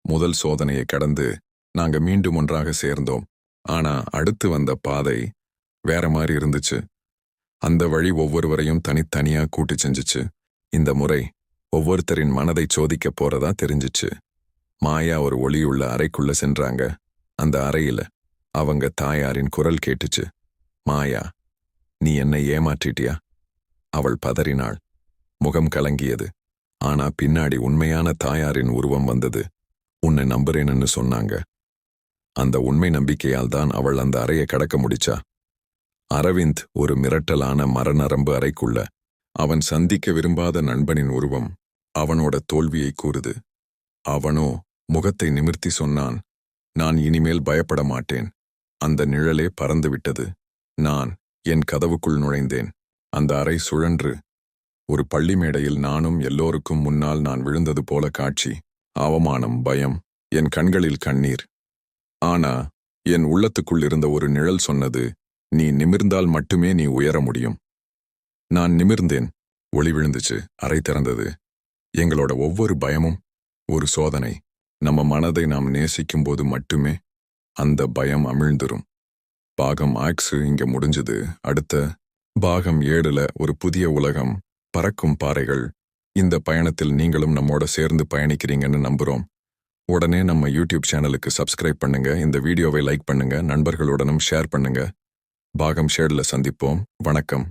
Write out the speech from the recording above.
முதல் சோதனையை கடந்து நாங்க மீண்டும் ஒன்றாக சேர்ந்தோம். ஆனா அடுத்து வந்த பாதை வேற மாதிரி இருந்துச்சு. அந்த வழி ஒவ்வொருவரையும் தனித்தனியா கூட்டி செஞ்சுச்சு. இந்த முறை ஒவ்வொருத்தரின் மனதை சோதிக்க போறதா தெரிஞ்சிச்சு. மாயா ஒரு ஒளியுள்ள அறைக்குள்ள சென்றாங்க. அந்த அறையில அவங்க தாயாரின் குரல் கேட்டுச்சு. மாயா, நீ என்னை ஏமாற்றிட்டியா? அவள் பதறினாள். முகம் கலங்கியது. ஆனா பின்னாடி உண்மையான தாயாரின் உருவம் வந்தது. உன்னை நம்புறேன்னு சொன்னாங்க. அந்த உண்மை நம்பிக்கையால் தான் அவள் அந்த அறையை கடக்க முடிச்சா. அரவிந்த் ஒரு மிரட்டலான மரநரம்பு அறைக்குள்ள அவன் சந்திக்க விரும்பாத நண்பனின் உருவம் அவனோட தோல்வியை கூறுது. அவனோ முகத்தை நிமிர்த்தி சொன்னான், நான் இனிமேல் பயப்பட மாட்டேன். அந்த நிழலே பறந்துவிட்டது. நான் என் கதவுக்குள் நுழைந்தேன். அந்த அறை சுழன்று ஒரு பள்ளி மேடையில் நானும் எல்லோருக்கும் முன்னால் நான் விழுந்தது போல காட்சி. அவமானம், பயம், என் கண்களில் கண்ணீர். ஆனா என் உள்ளத்துக்குள் இருந்த ஒரு நிழல் சொன்னது, நீ நிமிர்ந்தால் மட்டுமே நீ உயர முடியும். நான் நிமிர்ந்தேன். ஒளி விழுந்துச்சு. அறை திறந்தது. எங்களோட ஒவ்வொரு பயமும் ஒரு சோதனை. நம்ம மனதை நாம் நேசிக்கும் போது மட்டுமே அந்த பயம் அமிழ்ந்துரும். பாகம் 6 இங்க முடிஞ்சது. அடுத்த பாகம் 7ல ஒரு புதிய உலகம், பறக்கும் பாறைகள். இந்த பயணத்தில் நீங்களும் நம்மோட சேர்ந்து பயணிக்கிறீங்கன்னு நம்புறோம். உடனே நம்ம யூடியூப் சேனலுக்கு சப்ஸ்கிரைப் பண்ணுங்க. இந்த வீடியோவை லைக் பண்ணுங்க. நண்பர்களுடனும் ஷேர் பண்ணுங்க. பாகம் 7ல சந்திப்போம். வணக்கம்.